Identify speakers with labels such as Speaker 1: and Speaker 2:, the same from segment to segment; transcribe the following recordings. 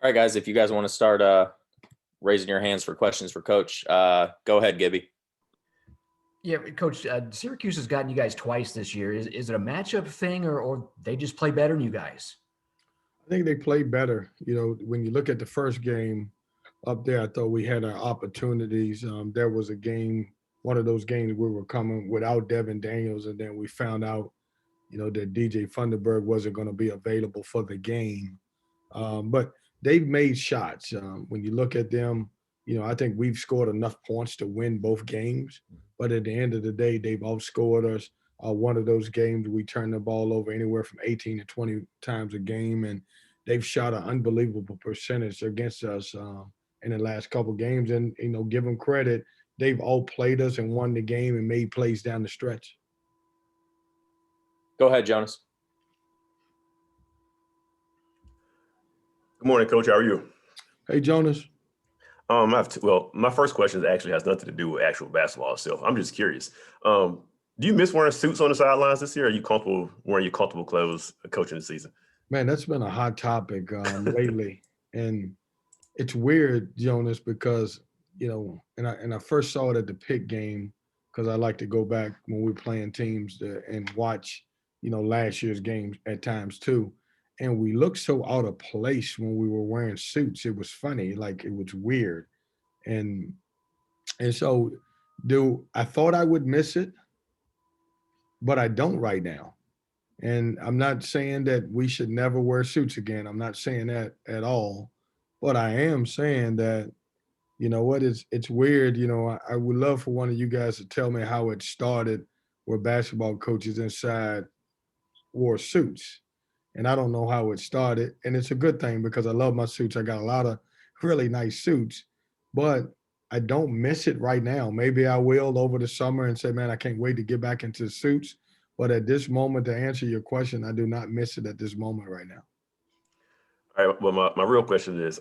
Speaker 1: All right, guys, if you guys want to start raising your hands for questions for Coach, go ahead, Gibby.
Speaker 2: Yeah, Coach, Syracuse has gotten you guys twice this year. Is it a matchup thing or they just play better than you guys?
Speaker 3: I think they played better. When you look at the first game up there, I thought we had our opportunities. There was a game, one of those games we were coming without Devin Daniels, and then we found out, that DJ Funderburg wasn't going to be available for the game. But they've made shots. When you look at them, I think we've scored enough points to win both games. But at the end of the day, they've outscored us. One of those games, we turned the ball over anywhere from 18 to 20 times a game, and they've shot an unbelievable percentage against us in the last couple games. And, give them credit. They've outplayed us and won the game and made plays down the stretch.
Speaker 1: Go ahead, Jonas.
Speaker 4: Good morning, Coach. How are you?
Speaker 3: Hey, Jonas.
Speaker 4: My first question actually has nothing to do with actual basketball itself. I'm just curious. Do you miss wearing suits on the sidelines this year? Are you comfortable wearing your comfortable clothes coaching the season?
Speaker 3: Man, that's been a hot topic lately. And it's weird, Jonas, because, and I first saw it at the Pitt game because I like to go back when we were playing teams and watch, last year's games at times too. And we looked so out of place when we were wearing suits. It was funny, like it was weird. And so I thought I would miss it, but I don't right now. And I'm not saying that we should never wear suits again. I'm not saying that at all. But I am saying that, it's weird. I would love for one of you guys to tell me how it started where basketball coaches inside wore suits. And I don't know how it started. And it's a good thing because I love my suits. I got a lot of really nice suits, but I don't miss it right now. Maybe I will over the summer and say, man, I can't wait to get back into suits. But at this moment, to answer your question, I do not miss it at this moment right now.
Speaker 4: All right. Well, my real question is,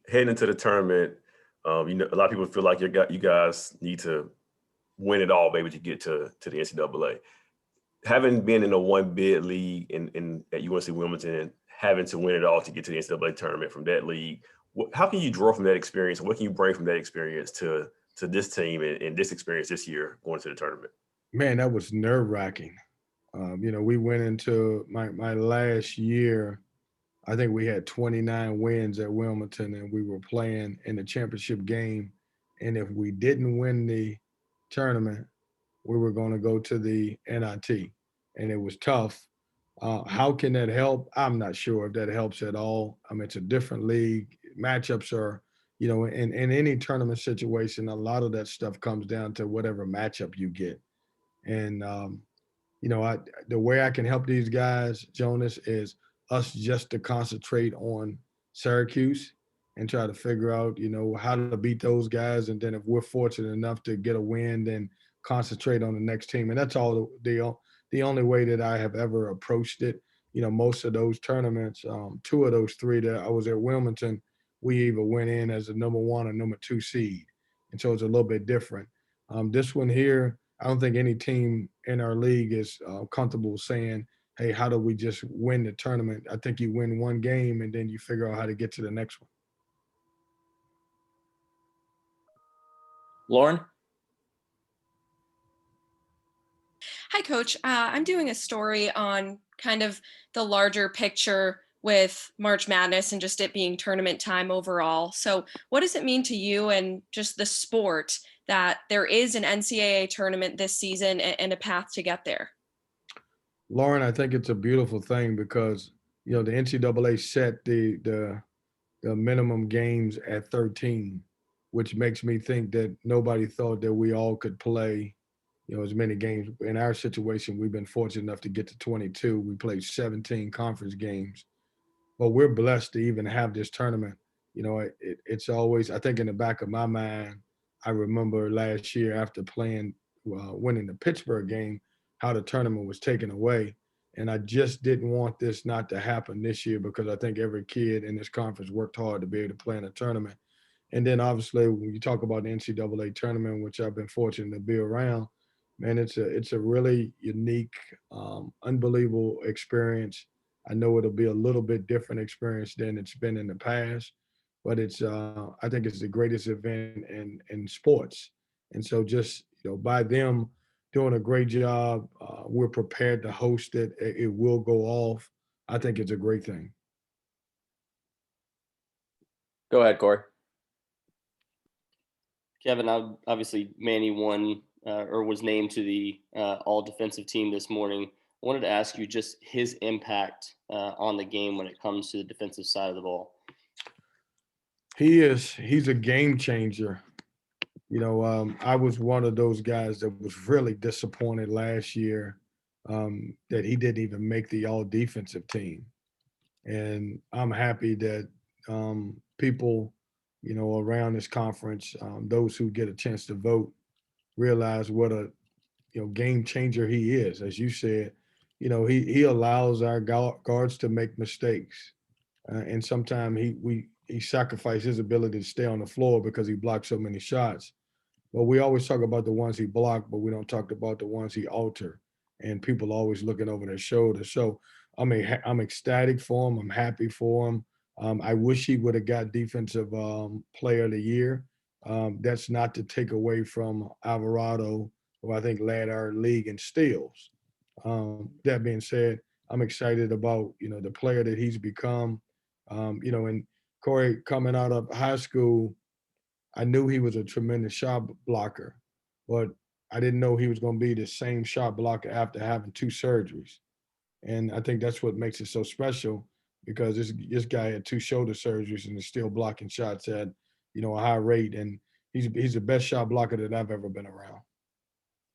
Speaker 4: heading into the tournament, a lot of people feel like you guys need to win it all, maybe, to get to the NCAA. Having been in a one bid league at UNC Wilmington, having to win it all to get to the NCAA tournament from that league, how can you draw from that experience? What can you bring from that experience to this team and this experience this year going to the tournament?
Speaker 3: Man, that was nerve-wracking. We went into my last year. I think we had 29 wins at Wilmington, and we were playing in the championship game. And if we didn't win the tournament, we were going to go to the NIT, and it was tough. How can that help? I'm not sure if that helps at all. I mean, it's a different league. Matchups are, in any tournament situation, a lot of that stuff comes down to whatever matchup you get. And, the way I can help these guys, Jonas, is us just to concentrate on Syracuse and try to figure out, how to beat those guys. And then if we're fortunate enough to get a win, then concentrate on the next team. And that's all the only way that I have ever approached it. Most of those tournaments, two of those three that I was at Wilmington, we either went in as a number 1 or number 2 seed. And so it's a little bit different. This one here, I don't think any team in our league is comfortable saying, hey, how do we just win the tournament? I think you win one game and then you figure out how to get to the next one.
Speaker 1: Lauren?
Speaker 5: Hi, Coach. I'm doing a story on kind of the larger picture with March Madness and just it being tournament time overall. So what does it mean to you and just the sport that there is an NCAA tournament this season and a path to get there?
Speaker 3: Lauren, I think it's a beautiful thing because, the NCAA set the minimum games at 13, which makes me think that nobody thought that we all could play, as many games. In our situation, we've been fortunate enough to get to 22. We played 17 conference games, but we're blessed to even have this tournament. It's always, I think in the back of my mind, I remember last year after winning the Pittsburgh game, how the tournament was taken away. And I just didn't want this not to happen this year because I think every kid in this conference worked hard to be able to play in a tournament. And then obviously when you talk about the NCAA tournament, which I've been fortunate to be around, man, it's a really unique, unbelievable experience. I know it'll be a little bit different experience than it's been in the past, but it's I think it's the greatest event in sports. And so just by them doing a great job, we're prepared to host it. It will go off. I think it's a great thing.
Speaker 1: Go ahead, Corey.
Speaker 6: Kevin, obviously Manny won or was named to the all defensive team this morning. I wanted to ask you just his impact on the game when it comes to the defensive side of the ball.
Speaker 3: He's a game changer. I was one of those guys that was really disappointed last year that he didn't even make the all defensive team. And I'm happy that people, around this conference, those who get a chance to vote, realize what a game changer he is. As you said, he allows our guards to make mistakes, and sometimes he sacrificed his ability to stay on the floor because he blocked so many shots. But we always talk about the ones he blocked, but we don't talk about the ones he altered. And people always looking over their shoulder. So I'm ecstatic for him. I'm happy for him. I wish he would have got Defensive Player of the Year. That's not to take away from Alvarado, who I think led our league in steals. That being said, I'm excited about the player that he's become. And Corey, coming out of high school, I knew he was a tremendous shot blocker, but I didn't know he was going to be the same shot blocker after having 2 surgeries. And I think that's what makes it so special, because this guy had 2 shoulder surgeries and is still blocking shots at, a high rate. And he's the best shot blocker that I've ever been around.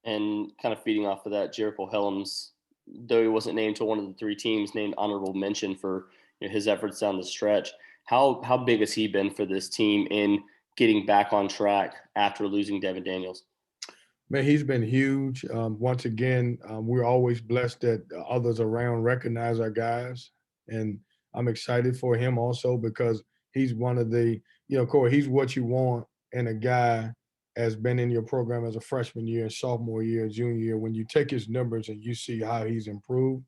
Speaker 6: And kind of feeding off of that, Jericho Helens, though he wasn't named to one of the 3 teams, named honorable mention for his efforts down the stretch. How big has he been for this team in getting back on track after losing Devin Daniels?
Speaker 3: Man, he's been huge. Once again, we're always blessed that others around recognize our guys. And I'm excited for him also because he's one of the, Corey, he's what you want in a guy has been in your program as a freshman year, sophomore year, junior year. When you take his numbers and you see how he's improved,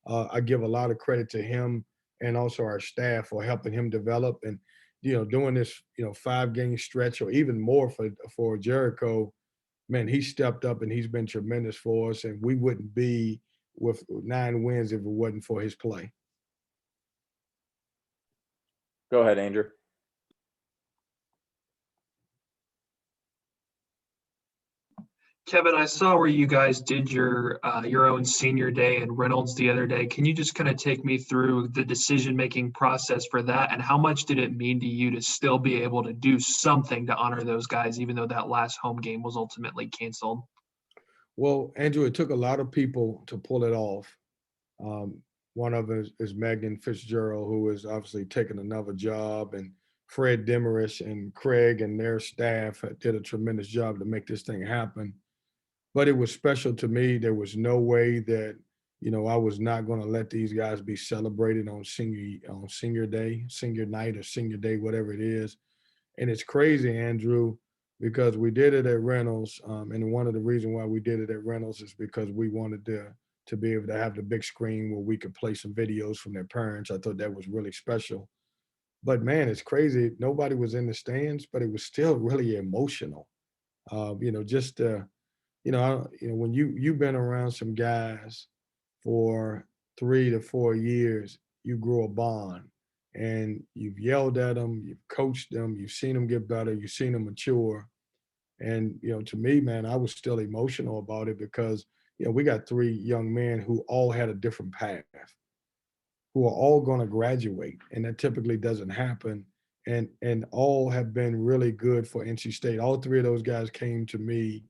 Speaker 3: I give a lot of credit to him and also our staff for helping him develop. And doing this, 5-game stretch or even more for Jericho, man, he stepped up and he's been tremendous for us. And we wouldn't be with 9 wins if it wasn't for his play.
Speaker 1: Go ahead, Andrew.
Speaker 7: Kevin, I saw where you guys did your own senior day in Reynolds the other day. Can you just kind of take me through the decision-making process for that, and how much did it mean to you to still be able to do something to honor those guys, even though that last home game was ultimately canceled?
Speaker 3: Well, Andrew, it took a lot of people to pull it off. One of them is Megan Fitzgerald, who is obviously taking another job, and Fred Demarest and Craig and their staff did a tremendous job to make this thing happen. But it was special to me. There was no way that, I was not going to let these guys be celebrated on senior day, senior night or senior day, whatever it is. And it's crazy, Andrew, because we did it at Reynolds. And one of the reasons why we did it at Reynolds is because we wanted to be able to have the big screen where we could play some videos from their parents. I thought that was really special. But man, it's crazy. Nobody was in the stands, but it was still really emotional. When you've been around some guys for 3 to 4 years, you grow a bond, and you've yelled at them, you've coached them, you've seen them get better, you've seen them mature. And, to me, man, I was still emotional about it because, we got 3 young men who all had a different path, who are all going to graduate, and that typically doesn't happen. And all have been really good for NC State. All 3 of those guys came to me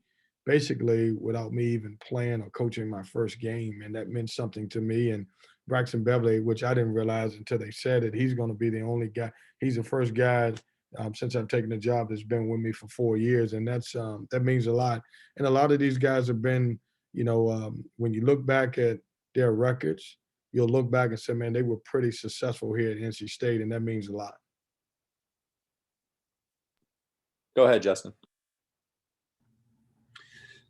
Speaker 3: basically without me even playing or coaching my first game, and that meant something to me. And Braxton Beverly, which I didn't realize until they said it, he's going to be the only guy. He's the first guy since I've taken the job that's been with me for 4 years, and that means a lot. And a lot of these guys have been, when you look back at their records, you'll look back and say, man, they were pretty successful here at NC State, and that means a lot.
Speaker 1: Go ahead, Justin.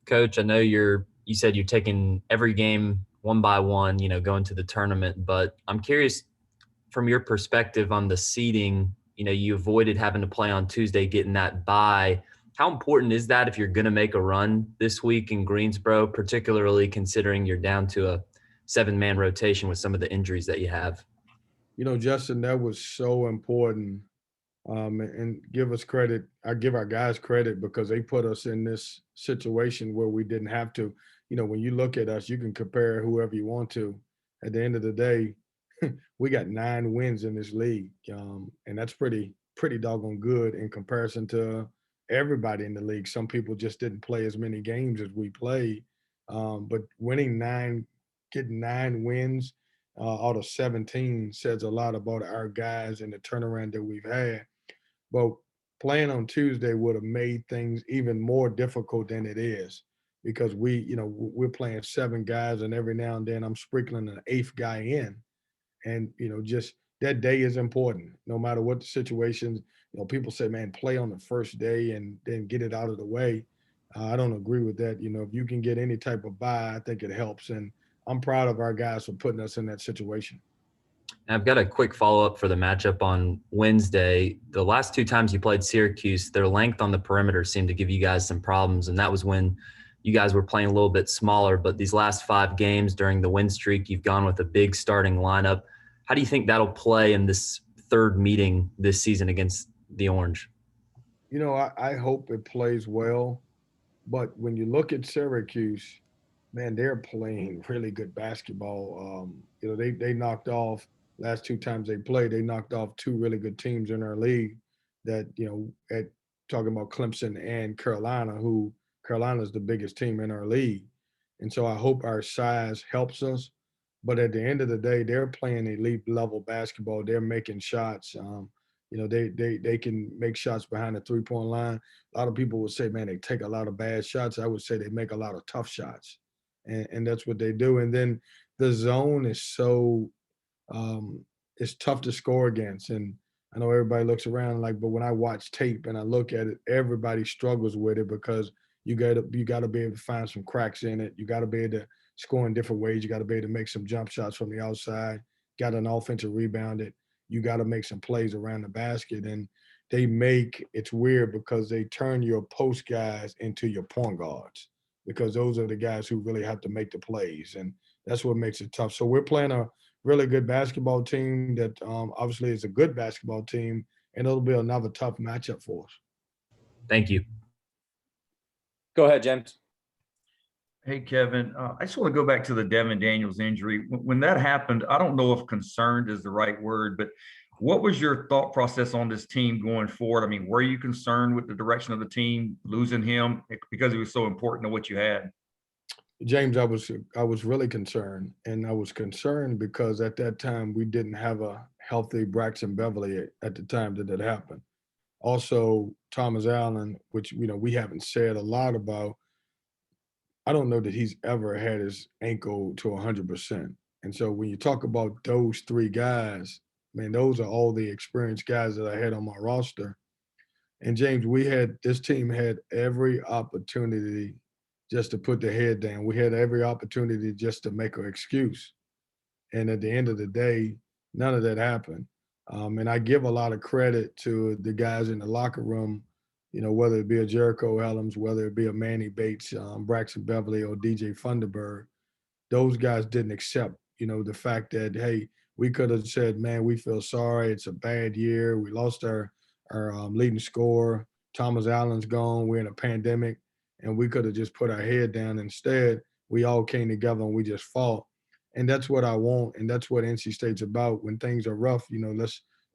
Speaker 8: Coach, I know you said you're taking every game one by one, going to the tournament. But I'm curious from your perspective on the seeding, you avoided having to play on Tuesday, getting that bye. How important is that if you're going to make a run this week in Greensboro, particularly considering you're down to a 7-man rotation with some of the injuries that you have?
Speaker 3: Justin, that was so important. And give us credit. I give our guys credit because they put us in this situation where we didn't have to. When you look at us, you can compare whoever you want to. At the end of the day, we got 9 wins in this league, and that's pretty doggone good in comparison to everybody in the league. Some people just didn't play as many games as we played, but getting 9 wins out of 17 says a lot about our guys and the turnaround that we've had. But playing on Tuesday would have made things even more difficult than it is because we're playing 7 guys, and every now and then I'm sprinkling an 8th guy in. And, just that day is important no matter what the situation. People say, man, play on the first day and then get it out of the way. I don't agree with that. If you can get any type of bye, I think it helps. And I'm proud of our guys for putting us in that situation.
Speaker 8: I've got a quick follow-up for the matchup on Wednesday. The last 2 times you played Syracuse, their length on the perimeter seemed to give you guys some problems, and that was when you guys were playing a little bit smaller. But these last 5 games during the win streak, you've gone with a big starting lineup. How do you think that'll play in this 3rd meeting this season against the Orange?
Speaker 3: I hope it plays well. But when you look at Syracuse, man, they're playing really good basketball. They knocked off – last 2 times they played, they knocked off 2 really good teams in our league that, talking about Clemson and Carolina, who Carolina's the biggest team in our league. And so I hope our size helps us. But at the end of the day, they're playing elite level basketball. They're making shots. They can make shots behind the 3-point line. A lot of people would say, man, they take a lot of bad shots. I would say they make a lot of tough shots. And that's what they do. And then the zone is so it's tough to score against. And I know everybody looks around but when I watch tape and I look at it, everybody struggles with it because you got to be able to find some cracks in it. You got to be able to score in different ways. You got to be able to make some jump shots from the outside, got an offensive rebound it. You got to make some plays around the basket. And it's weird because they turn your post guys into your point guards because those are the guys who really have to make the plays. And that's what makes it tough. So we're playing a really good basketball team that obviously is a good basketball team, and it'll be another tough matchup for us.
Speaker 8: Thank you.
Speaker 1: Go ahead, James.
Speaker 9: Hey, Kevin. I just want to go back to the Devin Daniels injury. When that happened, I don't know if concerned is the right word, but what was your thought process on this team going forward? I mean, were you concerned with the direction of the team, losing him because he was so important to what you had?
Speaker 3: James, I was really concerned, and I was concerned because at that time we didn't have a healthy Braxton Beverly at the time that happened. Also, Thomas Allen, which we haven't said a lot about. I don't know that he's ever had his ankle to 100%. And so when you talk about those 3 guys, man, those are all the experienced guys that I had on my roster. And James, this team had every opportunity just to put their head down. We had every opportunity just to make an excuse. And at the end of the day, none of that happened. And I give a lot of credit to the guys in the locker room, whether it be a Jericho Helens, whether it be a Manny Bates, Braxton Beverly, or DJ Funderburg. Those guys didn't accept, the fact that, hey, we could have said, man, we feel sorry. It's a bad year. We lost our leading scorer. Thomas Allen's gone. We're in a pandemic. And we could have just put our head down. Instead, we all came together and we just fought. And that's what I want. And that's what NC State's about. When things are rough,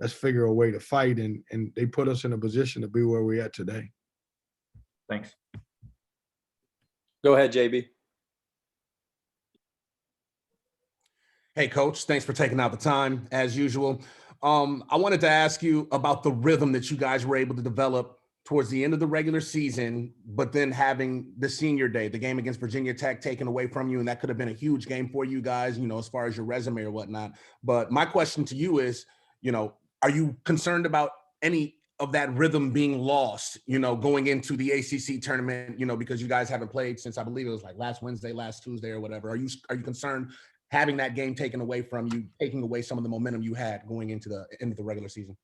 Speaker 3: let's figure a way to fight. And they put us in a position to be where we're at today.
Speaker 9: Thanks.
Speaker 1: Go ahead, JB.
Speaker 10: Hey, Coach, thanks for taking out the time as usual. I wanted to ask you about the rhythm that you guys were able to develop towards the end of the regular season, but then having the senior day, the game against Virginia Tech taken away from you, and that could have been a huge game for you guys, as far as your resume or whatnot. But my question to you is, are you concerned about any of that rhythm being lost, going into the ACC tournament, because you guys haven't played since, I believe it was like last Wednesday, last Tuesday or whatever. Are you concerned having that game taken away from you, taking away some of the momentum you had going into the end of the regular season?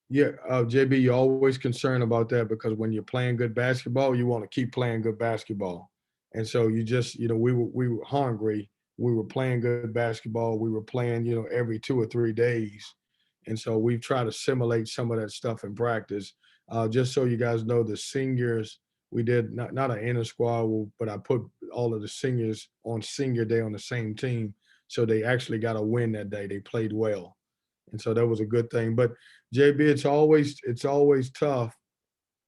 Speaker 3: Yeah, JB, you're always concerned about that because when you're playing good basketball, you want to keep playing good basketball. And so you just, we were hungry. We were playing good basketball. We were playing, every 2 or 3 days. And so we've tried to simulate some of that stuff in practice. Just so you guys know, the seniors, we did not an inner squad, but I put all of the seniors on senior day on the same team. So they actually got a win that day. They played well. And so that was a good thing. But JB, it's always tough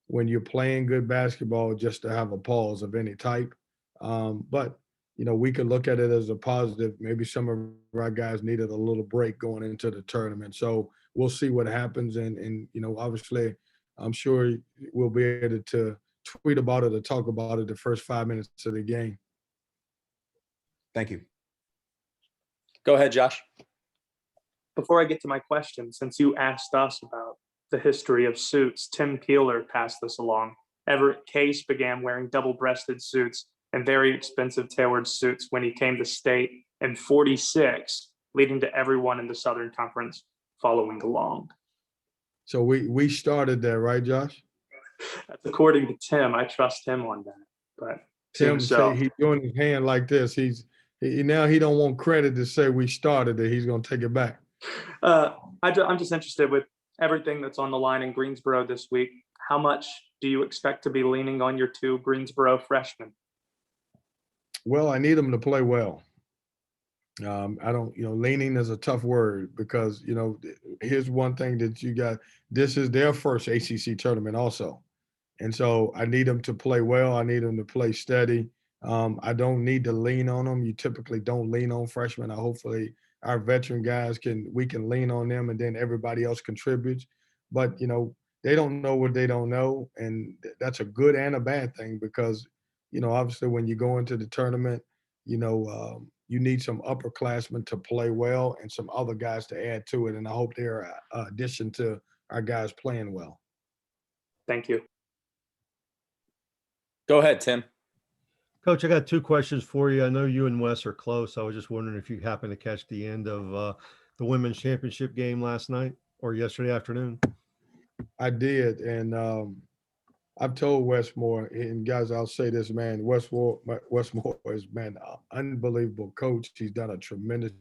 Speaker 3: when you're playing good basketball just to have a pause of any type. But we could look at it as a positive. Maybe some of our guys needed a little break going into the tournament. So we'll see what happens. And obviously, I'm sure we'll be able to tweet about it or talk about it the first 5 minutes of the game.
Speaker 10: Thank you.
Speaker 1: Go ahead, Josh.
Speaker 11: Before I get to my question, since you asked us about the history of suits, Tim Peeler passed this along. Everett Case began wearing double-breasted suits and very expensive tailored suits when he came to state in '46, leading to everyone in the Southern Conference following along.
Speaker 3: So we started that, right, Josh?
Speaker 11: That's according to Tim. I trust him on that. But
Speaker 3: Tim say he's doing his hand like this. Now he don't want credit to say we started it. He's going to take it back.
Speaker 11: I'm just interested with everything that's on the line in Greensboro this week. How much do you expect to be leaning on your 2 Greensboro freshmen?
Speaker 3: Well, I need them to play well. I don't, leaning is a tough word because, here's one thing that you got. This is their first ACC tournament also. And so I need them to play well. I need them to play steady. I don't need to lean on them. You typically don't lean on freshmen. Hopefully our veteran guys we can lean on them and then everybody else contributes. But, they don't know what they don't know. And that's a good and a bad thing because, obviously when you go into the tournament, you need some upperclassmen to play well and some other guys to add to it. And I hope they're an addition to our guys playing well.
Speaker 11: Thank you.
Speaker 1: Go ahead, Tim.
Speaker 12: Coach, I got 2 questions for you. I know you and Wes are close. I was just wondering if you happened to catch the end of the women's championship game last night or yesterday afternoon.
Speaker 3: I did. And I've told Wes Moore, and guys, I'll say this, man, Wes Moore is, man, an unbelievable coach. He's done a tremendous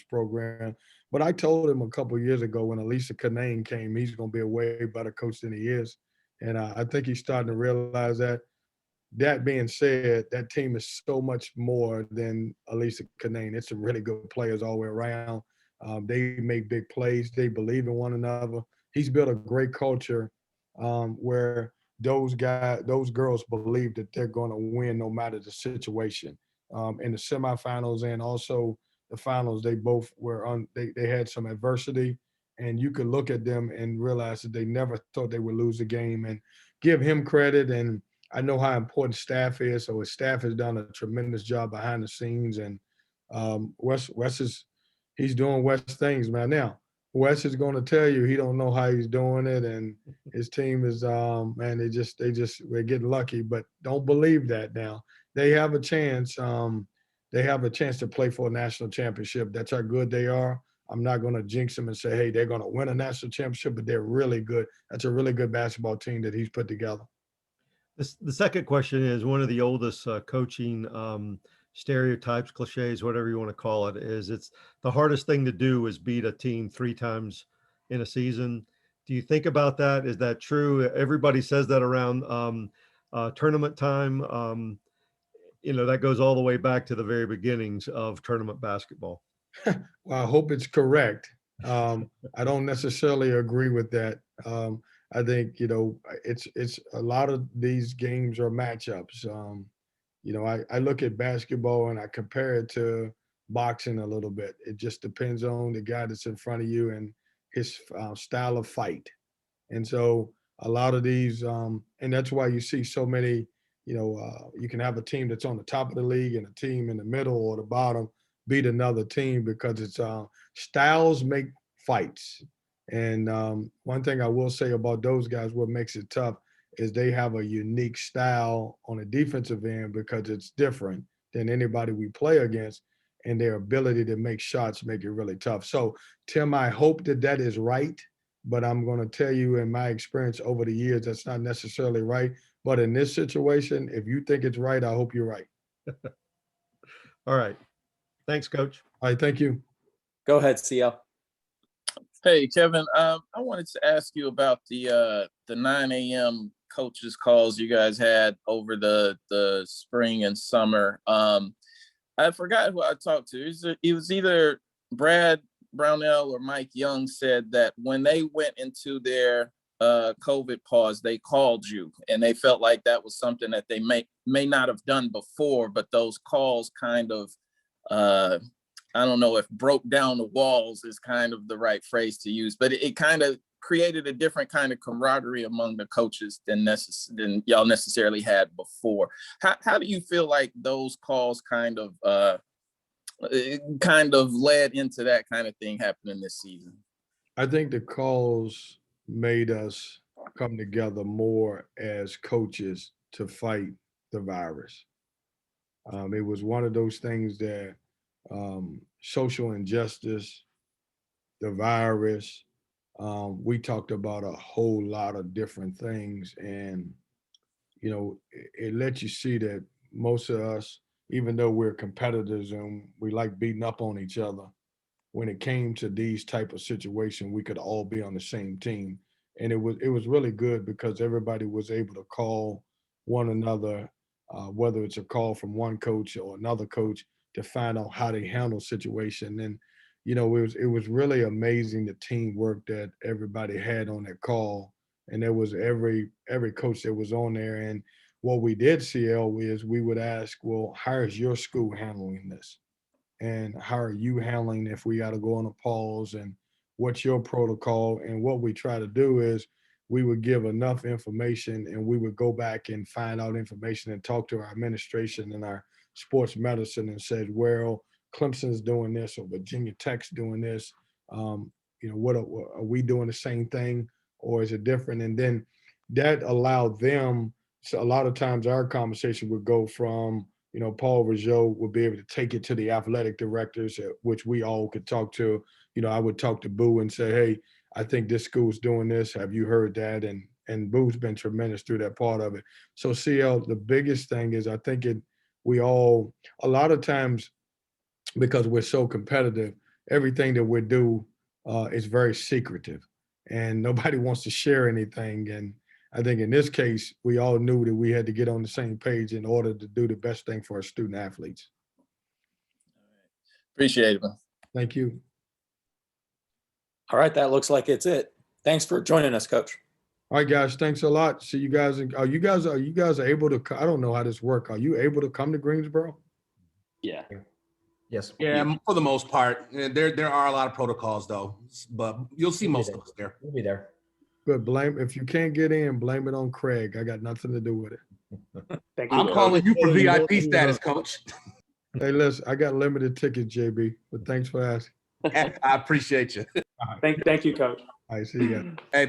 Speaker 3: program. But I told him a couple of years ago when Elisa Kanane came, he's going to be a way better coach than he is. And I think he's starting to realize that. That being said, that team is so much more than Elisa Kanane. It's some really good players all the way around. They make big plays. They believe in one another. He's built a great culture where those girls believe that they're going to win no matter the situation. In the semifinals and also the finals, they both were they had some adversity, and you could look at them and realize that they never thought they would lose a game. And give him credit. And I know how important staff is, so his staff has done a tremendous job behind the scenes. And Wes he's doing Wes things, man. Now, Wes is going to tell you he don't know how he's doing it, and his team is man, we're getting lucky, but don't believe that now. They have a chance. They have a chance to play for a national championship. That's how good they are. I'm not going to jinx them and say, hey, they're going to win a national championship, but they're really good. That's a really good basketball team that he's put together.
Speaker 12: The second question is one of the oldest coaching stereotypes, cliches, whatever you want to call it, is it's the hardest thing to do is beat a team 3 times in a season. Do you think about that? Is that true? Everybody says that around tournament time. That goes all the way back to the very beginnings of tournament basketball.
Speaker 3: Well, I hope it's correct. I don't necessarily agree with that. I think, it's a lot of these games are matchups. I look at basketball and I compare it to boxing a little bit. It just depends on the guy that's in front of you and his style of fight. And so a lot of these, and that's why you see so many, you can have a team that's on the top of the league and a team in the middle or the bottom beat another team because it's styles make fights. And one thing I will say about those guys, what makes it tough is they have a unique style on the defensive end because it's different than anybody we play against, and their ability to make shots make it really tough. So, Tim, I hope that that is right, but I'm going to tell you in my experience over the years, that's not necessarily right. But in this situation, if you think it's right, I hope you're right.
Speaker 12: All right. Thanks, Coach.
Speaker 3: All right, thank you.
Speaker 1: Go ahead, CL.
Speaker 13: Hey, Kevin, I wanted to ask you about the 9 a.m. coaches calls you guys had over the spring and summer. I forgot who I talked to. It was either Brad Brownell or Mike Young said that when they went into their COVID pause, they called you and they felt like that was something that they may not have done before, but those calls kind of, I don't know if broke down the walls is kind of the right phrase to use, but it kind of created a different kind of camaraderie among the coaches than y'all necessarily had before. How do you feel like those calls kind of led into that kind of thing happening this season?
Speaker 3: I think the calls made us come together more as coaches to fight the virus. It was one of those things that social injustice, the virus, we talked about a whole lot of different things. And, you know, it lets you see that most of us, even though we're competitors and we like beating up on each other, when it came to these type of situations, we could all be on the same team. And it was really good because everybody was able to call one another, whether it's a call from one coach or another coach, to find out how they handle situation. And, you know, it was really amazing the teamwork that everybody had on that call. And there was every coach that was on there. And what we did, CL, is we would ask, well, how is your school handling this? And how are you handling if we got to go on a pause, and what's your protocol? And what we try to do is we would give enough information and we would go back and find out information and talk to our administration and our sports medicine and said, well, Clemson's doing this or Virginia Tech's doing this. You know, what are we doing the same thing or is it different? And then that allowed them. So a lot of times our conversation would go from, you know, Paul Rougeau would be able to take it to the athletic directors, which we all could talk to. You know, I would talk to Boo and say, hey, I think this school's doing this. Have you heard that? And Boo's been tremendous through that part of it. So CL, the biggest thing is I think we all, a lot of times, because we're so competitive, everything that we do is very secretive and nobody wants to share anything. And I think in this case, we all knew that we had to get on the same page in order to do the best thing for our student athletes.
Speaker 13: Appreciate it, man.
Speaker 3: Thank you.
Speaker 1: All right, that looks like it's it. Thanks for joining us, Coach.
Speaker 3: All right, guys, thanks a lot. See you guys. Are you guys able to, I don't know how this works. Are you able to come to Greensboro?
Speaker 6: Yeah.
Speaker 2: Yes.
Speaker 10: Yeah, for the most part. There are a lot of protocols though, but you'll see most of us there.
Speaker 2: We'll be there.
Speaker 3: Good. If you can't get in, blame it on Craig. I got nothing to do with it.
Speaker 11: Thank you.
Speaker 10: I'm calling you for VIP status, Coach.
Speaker 3: Hey, listen, I got limited tickets, JB, but thanks for asking.
Speaker 10: I appreciate you.
Speaker 11: Thank you, Coach.
Speaker 3: All right, see you guys.
Speaker 10: Hey,